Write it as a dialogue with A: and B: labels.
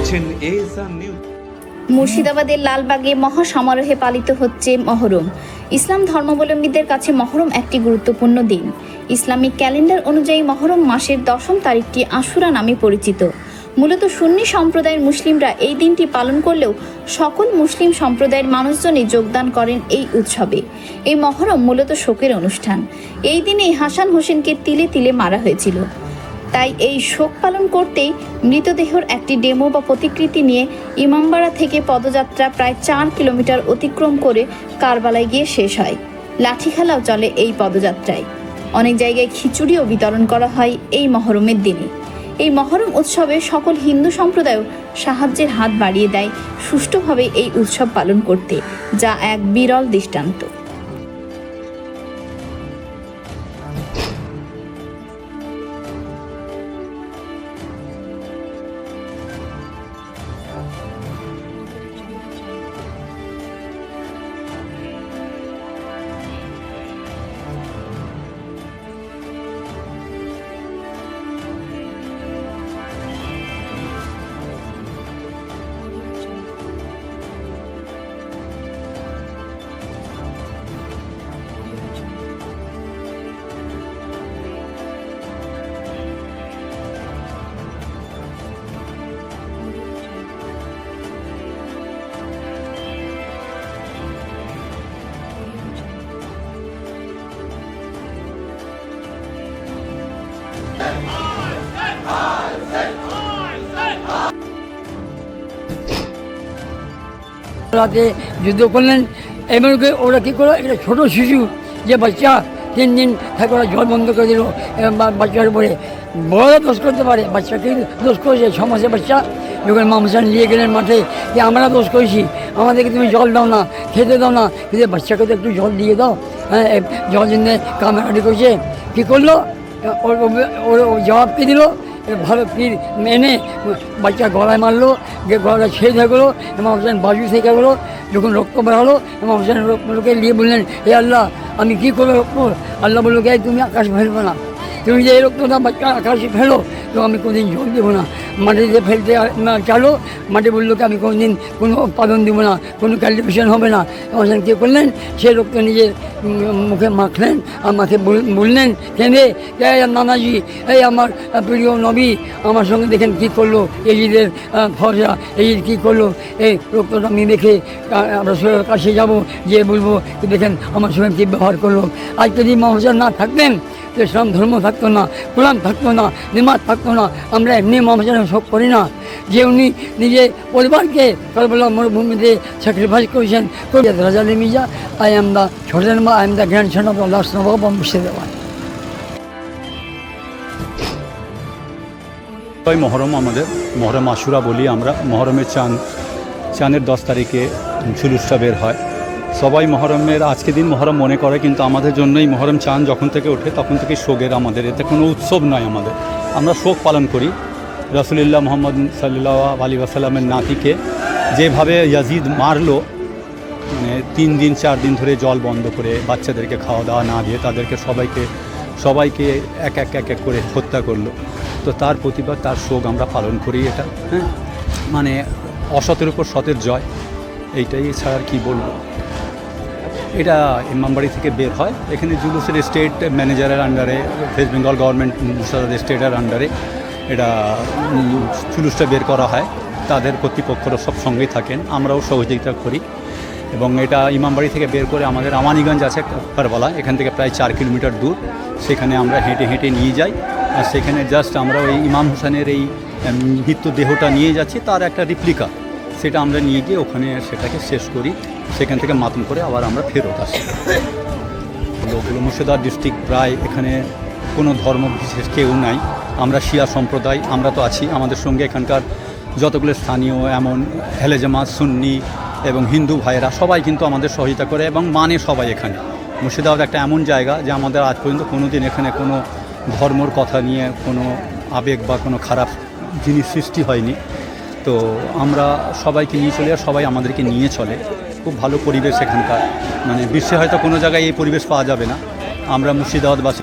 A: দেখছেন ASR news.
B: মুর্শিদাবাদের লালবাগে মহাসমারোহে পালিত হচ্ছে মহরম। ইসলাম ধর্মাবলম্বীদের কাছে মহরম একটি গুরুত্বপূর্ণ দিন। ইসলামিক ক্যালেন্ডার অনুযায়ী মহরম মাসের 10ম তারিখটি আশুরা নামে পরিচিত। মূলত সুন্নি সম্প্রদায়ের মুসলিমরা এই দিনটি পালন করলেও সকল মুসলিম সম্প্রদায়ের মানুষজনই যোগদান করেন এই উৎসবে। এই মহরম মূলত শোকের অনুষ্ঠান। এই দিনেই হাসান হোসেনকে তিলে তিলে মারা হয়েছিল। তাই এই শোক পালন করতেই মৃতদেহর একটি ডেমো বা প্রতিকৃতি নিয়ে ইমামবাড়া থেকে পদযাত্রা প্রায় 4 কিলোমিটার অতিক্রম করে কারবালায় গিয়ে শেষ হয়। লাঠি খেলাও চলে এই পদযাত্রায়। অনেক জায়গায় খিচুড়িও বিতরণ করা হয় এই মহরমের দিনে। এই মহরম উৎসবে সকল হিন্দু সম্প্রদায়ও সাহায্যের হাত বাড়িয়ে দেয় সুষ্ঠুভাবে এই উৎসব পালন করতে, যা এক বিরল দৃষ্টান্ত।
C: রাতে যুদ্ধ করলেন এমনকি ওরা কী করলো, একটা ছোটো শিশু যে বাচ্চা 3 দিন থাকে ওরা জল বন্ধ করে দিল বাচ্চার উপরে। বড় দোষ করতে পারে, বাচ্চাকে দোষ করেছে। 6 মাসের বাচ্চা যখন মামসান নিয়ে গেলেন মাঠে যে আমরা দোষ করেছি, আমাদেরকে তুমি জল দাও না, খেতে দাও না, কিন্তু বাচ্চাকে তো একটু জল দিয়ে দাও। হ্যাঁ, জল জন্য কামড়াকাটি করছে। কী করলো, ওর জবাব কী দিল, ভালো পীর মেনে বাচ্চা গলায় মারলো, গলাটা ছেড়ে হয়ে গেলো। ইমাম হোসেন বাজু থেকে গেলো। যখন রক্ত বেরোলো ইমাম হোসেন লোকে নিয়ে বললেন, হে আল্লাহ, আমি কী করবো রক্ত? আল্লাহ বললো, কে তুমি আকাশ ফেলবো না, তুমি যে এই রক্তটা বাচ্চা আকাশে ফেলো তো আমি কোনোদিন জল দেবো না। মাটিতে ফেলতে চালো, মাটি বললো কি আমি কোনোদিন কোনো উৎপাদন দেবো না, কোনো ক্যালকুলেশন হবে না। ইমাম হোসেন কী করলেন, সে রক্ত নিজের মুখে মাখলেন, আমাকে বললেন, কেঁদে, নানাজি, এই আমার প্রিয় নবী আমার সঙ্গে দেখেন কী করলো, এজিদের ফরজা এজিদ কী করলো, এই রক্তটা আমি দেখে রসুলের কাছে যাবো, যে বলবো দেখেন আমার সঙ্গে কী ব্যবহার করলো। আজ যদি ইমাম হোসেন না থাকতেন তো ইসলাম ধর্ম থাকতো না, কোরআন থাকতো না, নিমাজ থাকতো না। আমরা এমনি ইমাম হোসেনের শোক করি না যে উনি নিজে পরিবারকে কারবালা মরুভূমিতে স্যাক্রিফাইস করেছেন। Raja Mirza, I am the ছোটেন মা, I am the grandson of আল্লাহ নবাব মুর্শিদাবাদ।
D: মহরম আমাদের মহরম আশুরা বলি আমরা। মহরমের চাঁদের 10 তারিখে জুলুসটা বের হয়। সবাই মহরমের আজকে দিন মহরম মনে করে, কিন্তু আমাদের জন্যই মহরম চাঁদ যখন থেকে ওঠে তখন থেকে শোকের। আমাদের এতে কোনো উৎসব নয়, আমরা শোক পালন করি। রাসূলুল্লাহ মুহাম্মদ সাল্লাল্লাহু আলাইহি ওয়াসাল্লামের নাতিকে যেভাবে ইয়াজিদ মারলো, মানে 3 দিন 4 দিন ধরে জল বন্ধ করে বাচ্চাদেরকে খাওয়া দাওয়া না দিয়ে তাদেরকে সবাইকে এক এক করে হত্যা করলো। তো তার প্রতিবাদ, তার শোক আমরা পালন করি। এটা হ্যাঁ, মানে অসতের উপর সতের জয়, এইটাই ছাড়া আর কী বলবো। এটা ইমামবাড়ি থেকে বের হয়। এখানে জুলুসের স্টেট ম্যানেজারের আন্ডারে, ওয়েস্ট বেঙ্গল গভর্নমেন্ট মুর্শিদাবাদ স্টেটের আন্ডারে এটা জুলুসটা বের করা হয়। তাদের কর্তৃপক্ষরা সব সঙ্গেই থাকেন, আমরাও সহযোগিতা করি। এবং এটা ইমামবাড়ি থেকে বের করে আমাদের আমানিগঞ্জ আছে কারবালা, এখান থেকে প্রায় 4 কিলোমিটার দূর, সেখানে আমরা হেঁটে হেঁটে নিয়ে যাই। আর সেখানে জাস্ট আমরা ওই ইমাম হোসেনের এই মৃতদেহটা নিয়ে যাচ্ছি, তার একটা রিপ্লিকা, সেটা আমরা নিয়ে গিয়ে ওখানে সেটাকে শেষ করি। সেখান থেকে মাতম করে আবার আমরা ফেরত আসি। লোকগুলো মুর্শিদাবাদ ডিস্ট্রিক্ট প্রায় এখানে কোনো ধর্ম বিশেষ কেউ নাই। আমরা শিয়া সম্প্রদায়, আমরা তো আছি। আমাদের সঙ্গে এখানকার যতগুলো স্থানীয় এমন আহলে জামাত, সুন্নি এবং হিন্দু ভাইয়েরা সবাই কিন্তু আমাদের সহায়তা করে এবং মানে সবাই। এখানে মুর্শিদাবাদ একটা এমন জায়গা যে আমাদের আজ পর্যন্ত কোনো দিন এখানে কোনো ধর্মর কথা নিয়ে কোনো আবেগ বা কোনো খারাপ জিনিস সৃষ্টি হয়নি। তো আমরা সবাইকে নিয়ে চলে, আর সবাই আমাদেরকে নিয়ে চলে। খুব ভালো পরিবেশ এখানকার, মানে বিশ্বে হয়তো কোনো জায়গায় এই পরিবেশ পাওয়া যাবে না। আমরা মুর্শিদাবাদবাসী।